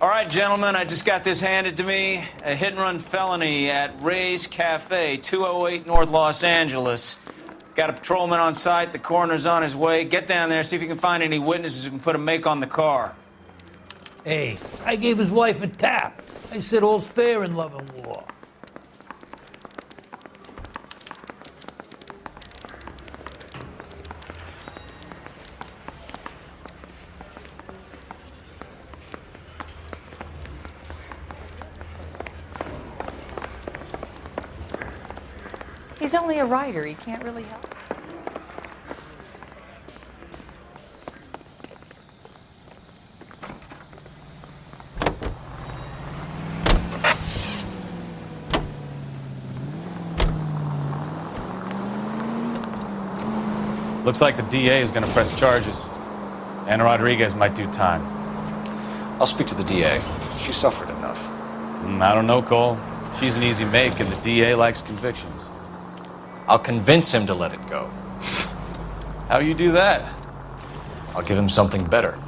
All right, gentlemen, I just got this handed to me. A hit-and-run felony at Ray's Cafe, 208 North Los Angeles. Got a patrolman on site. The coroner's on his way. Get down there, see if you can find any witnesses who can put a make on the car. Hey, I gave his wife a tap. I said all's fair in love and war. He's only a writer. He can't really help. Looks like the DA is going to press charges. Anna Rodriguez might do time. I'll speak to the DA. She suffered enough. I don't know, Cole. She's an easy make, and the DA likes convictions. I'll convince him to let it go. How do you do that? I'll give him something better.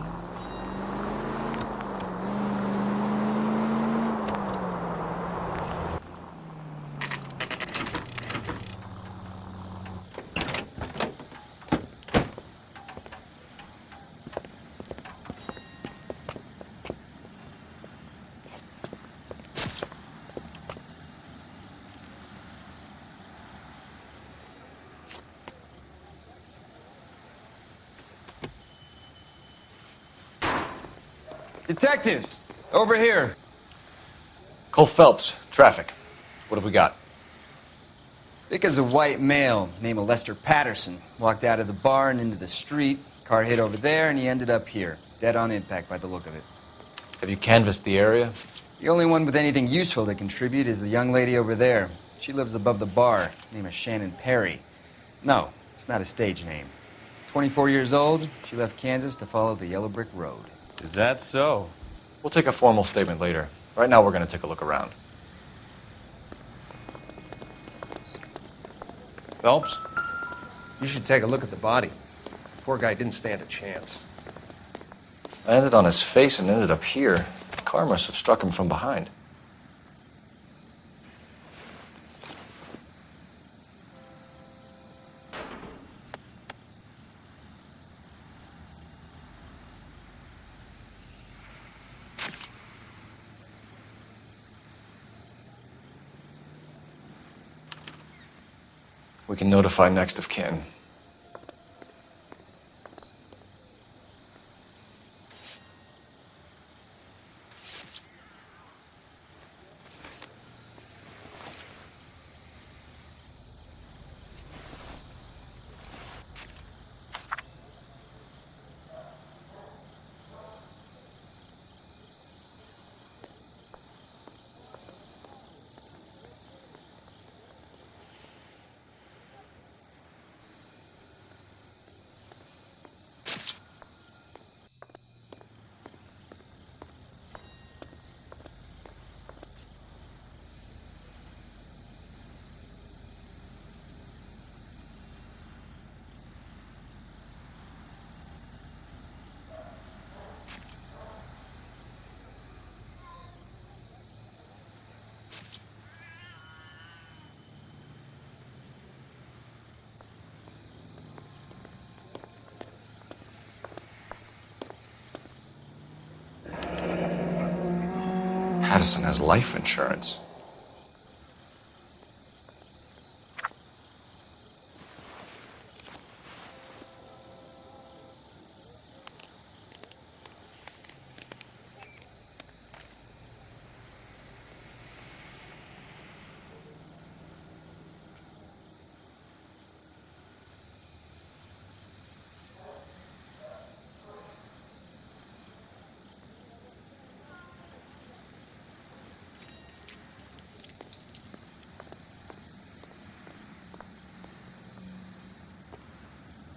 Detectives, over here. Cole Phelps, traffic. What have we got? Because a white male named Lester Patterson walked out of the bar and into the street. Car hit over there, and he ended up here. Dead on impact by the look of it. Have you canvassed the area? The only one with anything useful to contribute is the young lady over there. She lives above the bar. Name is Shannon Perry. No, it's not a stage name. 24 years old, she left Kansas to follow the Yellow Brick Road. Is that so? We'll take a formal statement later. Right now, we're going to take a look around. Phelps, you should take a look at the body. Poor guy didn't stand a chance. Landed on his face and ended up here. The car must have struck him from behind. We can notify next of kin. Patterson has life insurance.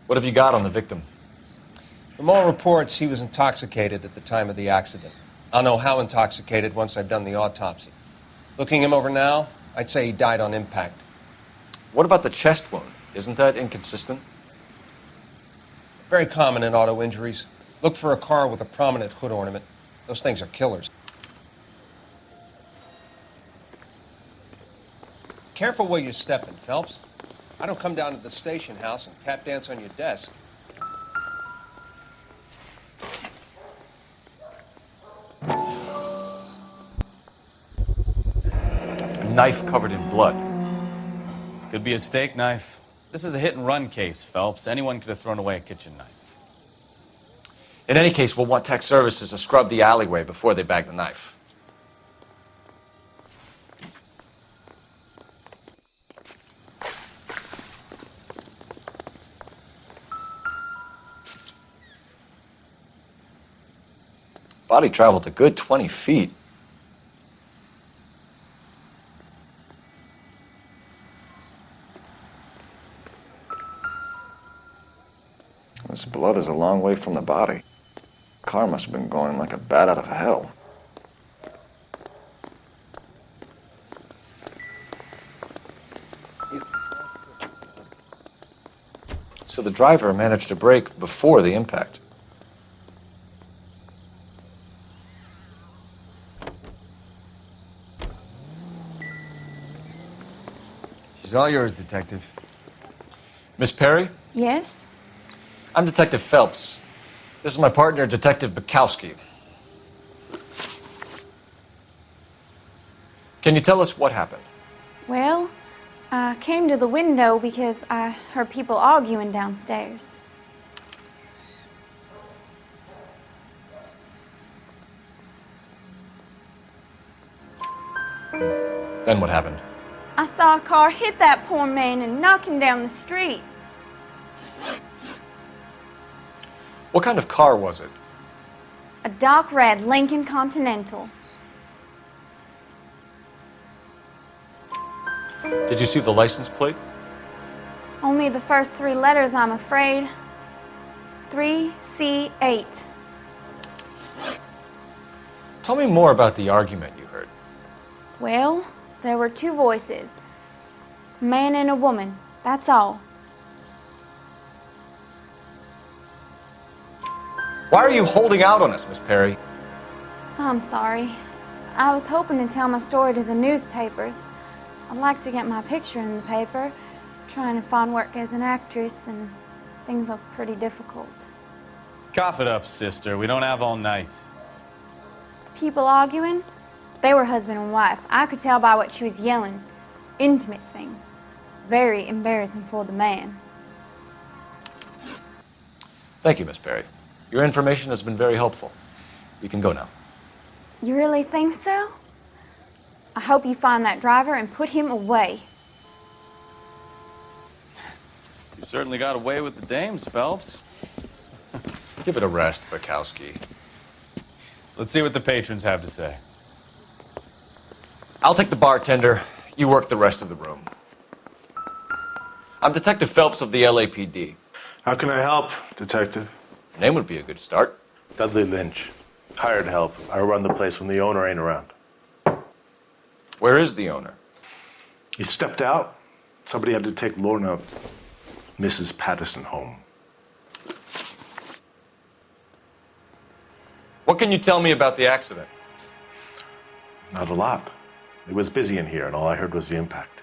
What have you got on the victim? From all reports, he was intoxicated at the time of the accident. I'll know how intoxicated once I've done the autopsy. Looking him over now, I'd say he died on impact. What about the chest wound? Isn't that inconsistent? Very common in auto injuries. Look for a car with a prominent hood ornament. Those things are killers. Careful where you're stepping, Phelps. I don't come down to the station house and tap dance on your desk. A knife covered in blood. Could be a steak knife. This is a hit-and-run case, Phelps. Anyone could have thrown away a kitchen knife. In any case, we'll want tech services to scrub the alleyway before they bag the knife. Body traveled a good 20 feet. This blood is a long way from the body. Car must have been going like a bat out of hell. So the driver managed to brake before the impact. She's all yours, Detective. Miss Perry? Yes? I'm Detective Phelps. This is my partner, Detective Bukowski. Can you tell us what happened? Well, I came to the window because I heard people arguing downstairs. Then what happened? I saw a car hit that poor man and knock him down the street. What kind of car was it? A dark red Lincoln Continental. Did you see the license plate? Only the first three letters, I'm afraid. 3C8. Tell me more about the argument you heard. Well, there were two voices. A man and a woman, that's all. Why are you holding out on us, Miss Perry? I'm sorry. I was hoping to tell my story to the newspapers. I'd like to get my picture in the paper. Trying to find work as an actress, and things look pretty difficult. Cough it up, sister. We don't have all night. People arguing? They were husband and wife. I could tell by what she was yelling. Intimate things. Very embarrassing for the man. Thank you, Miss Perry. Your information has been very helpful. You can go now. You really think so? I hope you find that driver and put him away. You certainly got away with the dames, Phelps. Give it a rest, Bukowski. Let's see what the patrons have to say. I'll take the bartender. You work the rest of the room. I'm Detective Phelps of the LAPD. How can I help, Detective? Your name would be a good start. Dudley Lynch. Hired help. I run the place when the owner ain't around. Where is the owner? He stepped out. Somebody had to take Lorna, Mrs. Patterson, home. What can you tell me about the accident? Not a lot. It was busy in here, and all I heard was the impact.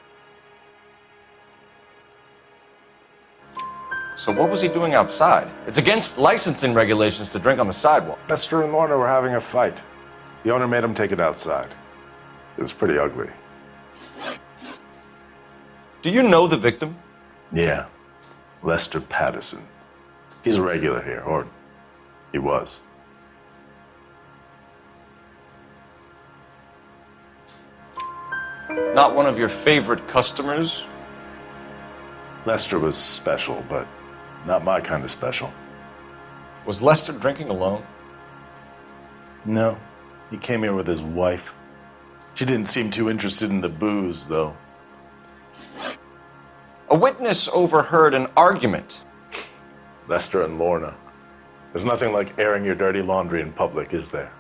So what was he doing outside? It's against licensing regulations to drink on the sidewalk. Lester and Lorna were having a fight. The owner made him take it outside. It was pretty ugly. Do you know the victim? Yeah. Lester Patterson. He's a regular here, or he was. Not one of your favorite customers? Lester was special, but not my kind of special. Was Lester drinking alone? No. He came here with his wife. She didn't seem too interested in the booze, though. A witness overheard an argument. Lester and Lorna. There's nothing like airing your dirty laundry in public, is there?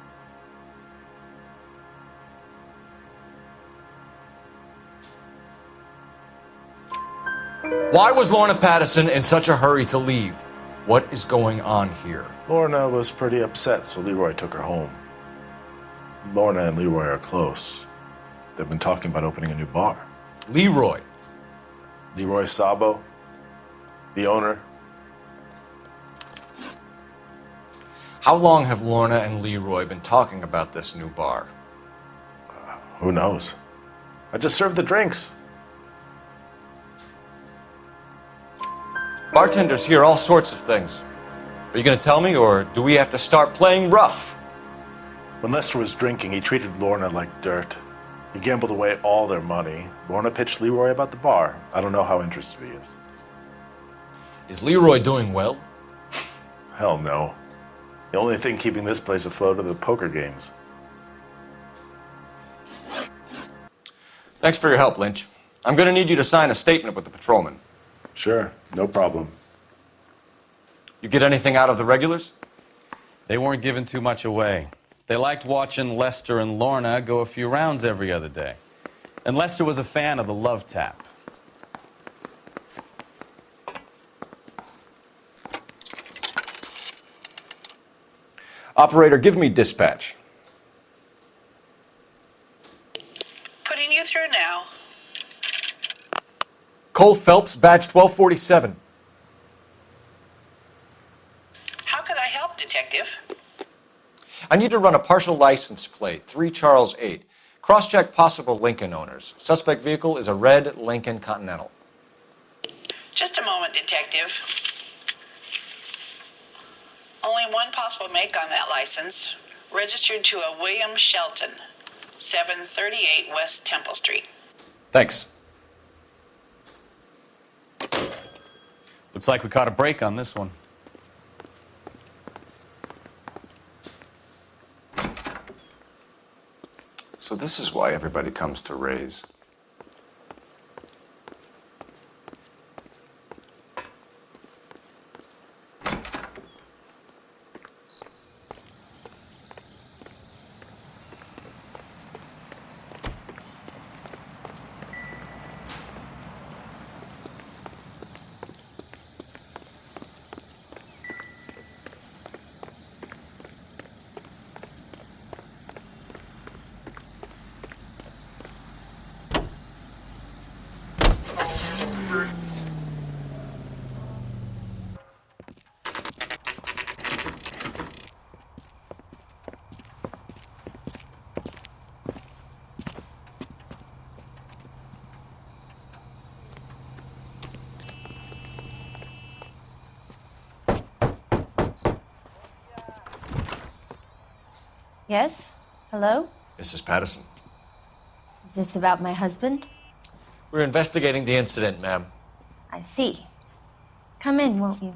Why was Lorna Patterson in such a hurry to leave? What is going on here? Lorna was pretty upset, so Leroy took her home. Lorna and Leroy are close. They've been talking about opening a new bar. Leroy. Leroy Sabo, the owner. How long have Lorna and Leroy been talking about this new bar? Who knows? I just served the drinks. Bartenders hear all sorts of things. Are you going to tell me, or do we have to start playing rough? When Lester was drinking, he treated Lorna like dirt. He gambled away all their money. Lorna pitched Leroy about the bar. I don't know how interested he is. Is Leroy doing well? Hell no. The only thing keeping this place afloat are the poker games. Thanks for your help, Lynch. I'm going to need you to sign a statement with the patrolman. Sure, no problem. You get anything out of the regulars? They weren't giving too much away. They liked watching Lester and Lorna go a few rounds every other day. And Lester was a fan of the love tap. Operator, give me dispatch. Putting you through now. Cole Phelps, badge 1247. How could I help, Detective? I need to run a partial license plate, 3 Charles 8. Cross-check possible Lincoln owners. Suspect vehicle is a red Lincoln Continental. Just a moment, Detective. Only one possible make on that license. Registered to a William Shelton, 738 West Temple Street. Thanks. Looks like we caught a break on this one. So this is why everybody comes to Ray's. Yes? Hello? Mrs. Patterson. Is this about my husband? We're investigating the incident, ma'am. I see. Come in, won't you?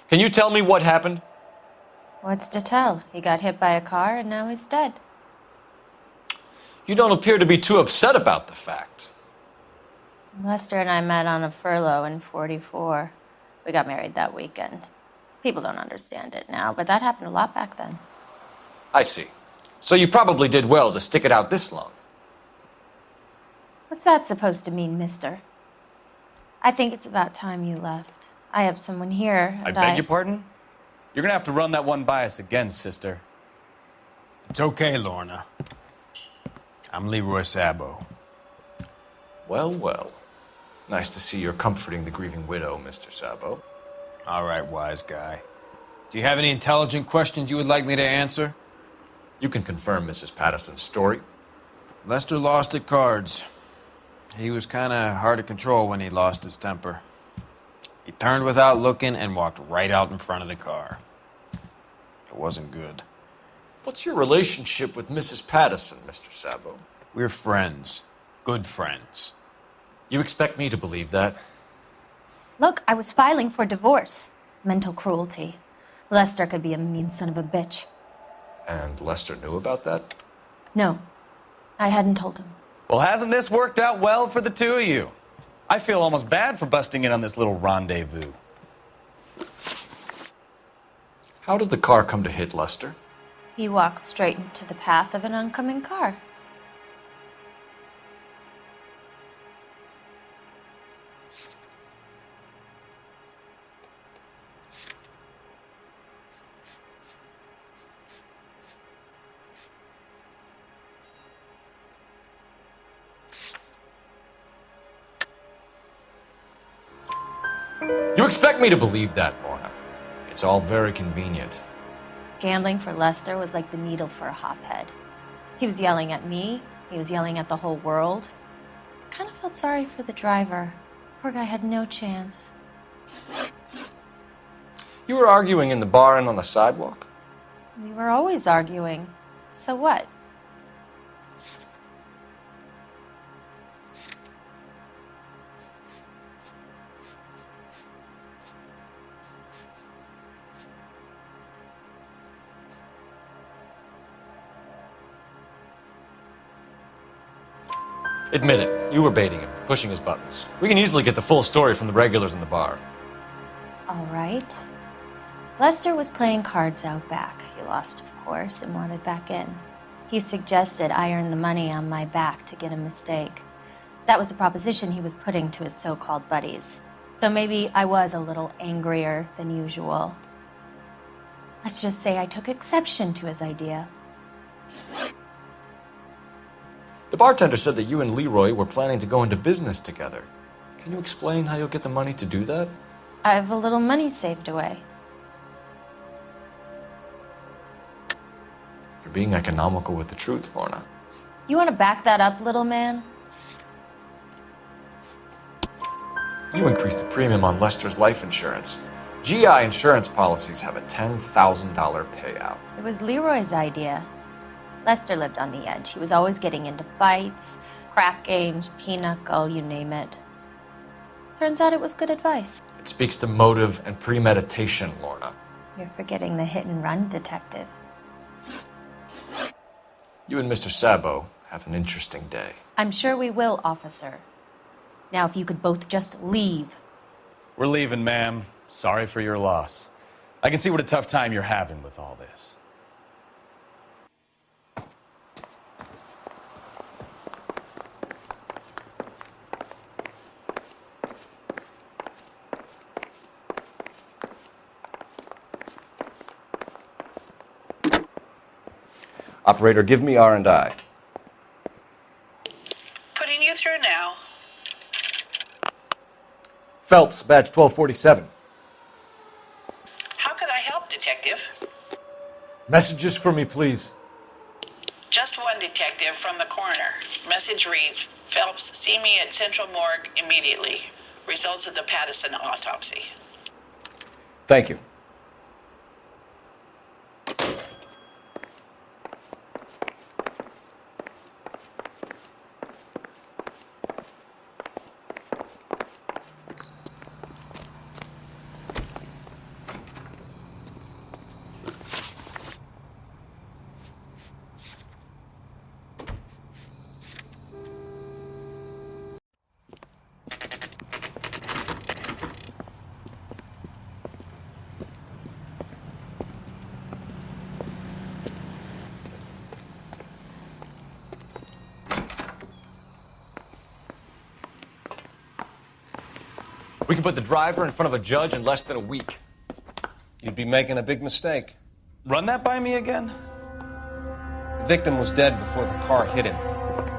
Can you tell me what happened? What's to tell? He got hit by a car and now he's dead. You don't appear to be too upset about the fact. Lester and I met on a furlough in '44. We got married that weekend. People don't understand it now, but that happened a lot back then. I see. So you probably did well to stick it out this long. What's that supposed to mean, mister? I think it's about time you left. I have someone here, I and beg your pardon? You're gonna have to run that one by us again, sister. It's okay, Lorna. I'm Leroy Sabo. Well, well. Nice to see you're comforting the grieving widow, Mr. Sabo. All right, wise guy. Do you have any intelligent questions you would like me to answer? You can confirm Mrs. Patterson's story. Lester lost at cards. He was kind of hard to control when he lost his temper. He turned without looking and walked right out in front of the car. It wasn't good. What's your relationship with Mrs. Patterson, Mr. Sabo? We're friends. Good friends. You expect me to believe that? Look, I was filing for divorce. Mental cruelty. Lester could be a mean son of a bitch. And Lester knew about that? No, I hadn't told him. Well, hasn't this worked out well for the two of you? I feel almost bad for busting in on this little rendezvous. How did the car come to hit Lester? He walked straight into the path of an oncoming car. expect me to believe that, Lorna? It's all very convenient. Gambling for Lester was like the needle for a hophead. He was yelling at me. He was yelling at the whole world. I kind of felt sorry for the driver. Poor guy had no chance. You were arguing in the bar and on the sidewalk? We were always arguing. So what? Admit it, you were baiting him, pushing his buttons. We can easily get the full story from the regulars in the bar. All right. Lester was playing cards out back. He lost, of course, and wanted back in. He suggested I earn the money on my back to get a mistake. That was the proposition he was putting to his so-called buddies. So maybe I was a little angrier than usual. Let's just say I took exception to his idea. The bartender said that you and Leroy were planning to go into business together. Can you explain how you'll get the money to do that? I have a little money saved away. You're being economical with the truth, Lorna. You want to back that up, little man? You increased the premium on Lester's life insurance. GI insurance policies have a $10,000 payout. It was Leroy's idea. Lester lived on the edge. He was always getting into fights, crap games, pinochle, you name it. Turns out it was good advice. It speaks to motive and premeditation, Lorna. You're forgetting the hit and run detective. You and Mr. Sabo have an interesting day. I'm sure we will, officer. Now, if you could both just leave. We're leaving, ma'am. Sorry for your loss. I can see what a tough time you're having with all this. Operator, give me R&I. Putting you through now. Phelps, badge 1247. How could I help, Detective? Messages for me, please. Just one detective from the coroner. Message reads, Phelps, see me at Central Morgue immediately. Results of the Pattison autopsy. Thank you. We can put the driver in front of a judge in less than a week. You'd be making a big mistake. Run that by me again? The victim was dead before the car hit him.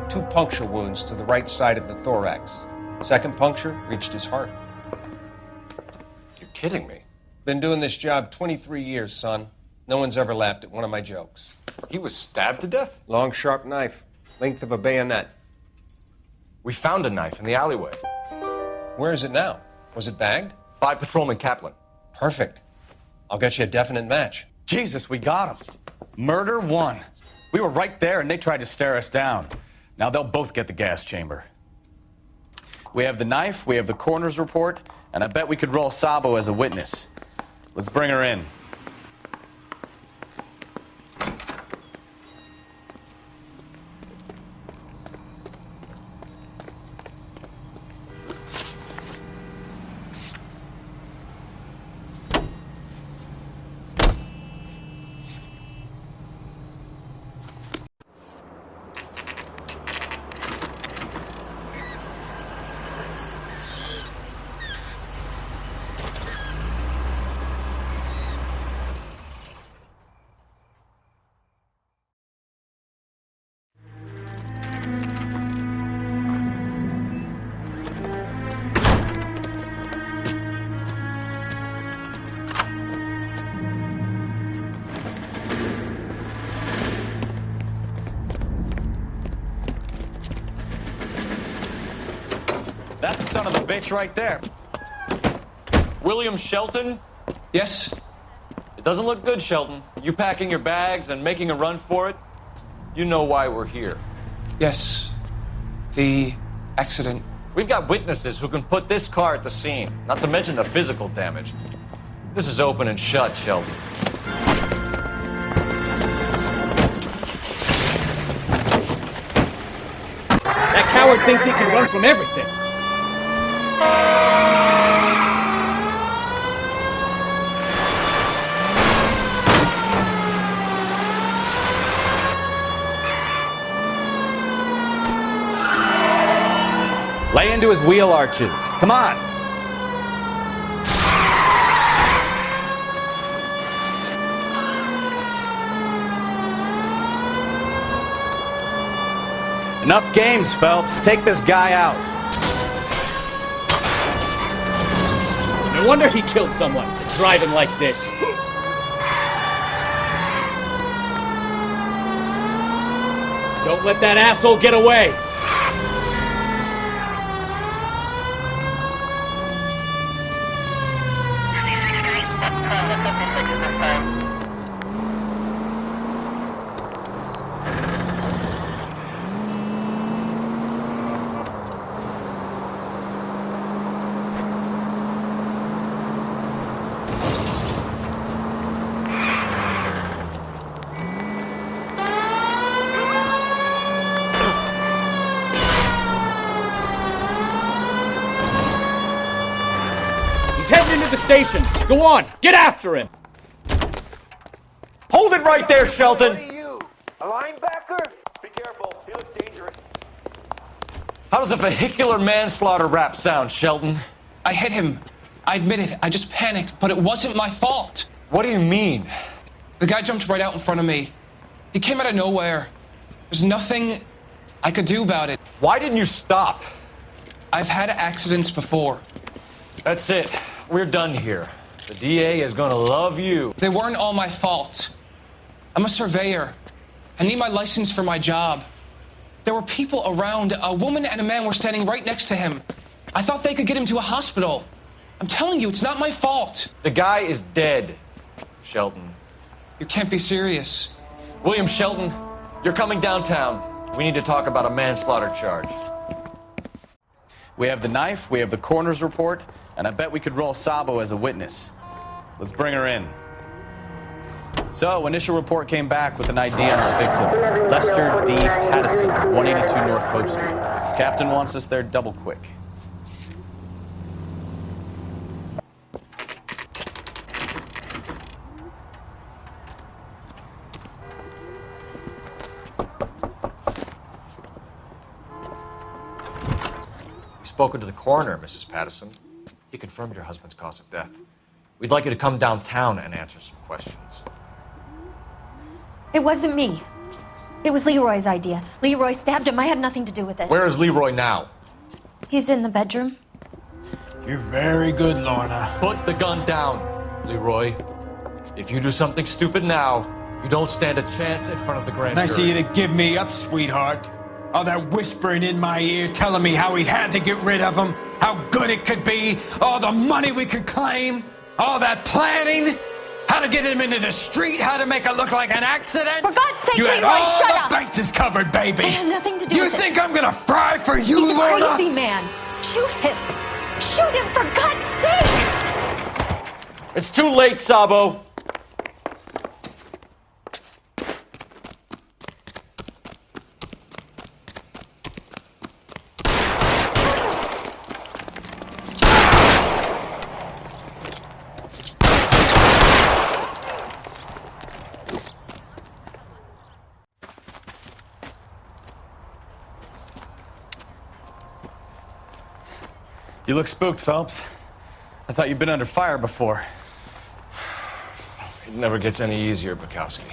2 puncture wounds to the right side of the thorax. Second puncture reached his heart. You're kidding me. Been doing this job 23 years, son. No one's ever laughed at one of my jokes. He was stabbed to death? Long, sharp knife. Length of a bayonet. We found a knife in the alleyway. Where is it now? Was it bagged? By Patrolman Kaplan. Perfect. I'll get you a definite match. Jesus, we got him. Murder 1. We were right there and they tried to stare us down. Now they'll both get the gas chamber. We have the knife, we have the coroner's report, and I bet we could roll Sabo as a witness. Let's bring her in. son of a bitch right there. William Shelton? Yes? It doesn't look good, Shelton. You packing your bags and making a run for it? You know why we're here. Yes. The accident. We've got witnesses who can put this car at the scene, not to mention the physical damage. This is open and shut, Shelton. That coward thinks he can run from everything. Lay into his wheel arches. Come on. Enough games, Phelps. Take this guy out. No wonder he killed someone, driving like this. Don't let that asshole get away. He's heading into the station. Go on, get after him. Hold it right there, Shelton! What are you? A linebacker? Be careful, he looks dangerous. How does a vehicular manslaughter rap sound, Shelton? I hit him. I admit it. I just panicked, but it wasn't my fault. What do you mean? The guy jumped right out in front of me. He came out of nowhere. There's nothing I could do about it. Why didn't you stop? I've had accidents before. That's it. We're done here. The DA is gonna love you. They weren't all my fault. I'm a surveyor. I need my license for my job. There were people around. A woman and a man were standing right next to him. I thought they could get him to a hospital. I'm telling you, it's not my fault. The guy is dead, Shelton. You can't be serious. William Shelton, you're coming downtown. We need to talk about a manslaughter charge. We have the knife, we have the coroner's report, and I bet we could roll Sabo as a witness. Let's bring her in. So, initial report came back with an ID on the victim, Lester D. Pattison, 182 North Hope Street. Captain wants us there double quick. We've spoken to the coroner, Mrs. Pattison. He confirmed your husband's cause of death. We'd like you to come downtown and answer some questions. It wasn't me. It was Leroy's idea. Leroy stabbed him. I had nothing to do with it. Where is Leroy now? He's in the bedroom. You're very good, Lorna. Put the gun down, Leroy. If you do something stupid now, you don't stand a chance in front of the grand jury. Nice of you to give me up, sweetheart. All that whispering in my ear telling me how we had to get rid of him, how good it could be, all the money we could claim, all that planning, how to get him into the street, how to make it look like an accident. For God's sake, you had Leroy, all shut the up. bases covered, baby. I have nothing to do you with it. think I'm gonna fry for you, He's a Lorna? crazy man. Shoot him. Shoot him, for God's sake. It's too late, Sabo. You look spooked, Phelps. I thought you'd been under fire before. It never gets any easier, Bukowski.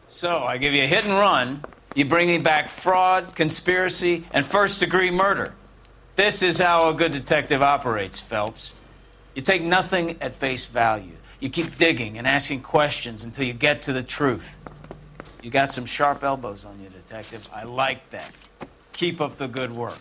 So, I give you a hit and run. You bring me back fraud, conspiracy, and first-degree murder. This is how a good detective operates, Phelps. You take nothing at face value. You keep digging and asking questions until you get to the truth. You got some sharp elbows on you, Detective. I like that. Keep up the good work.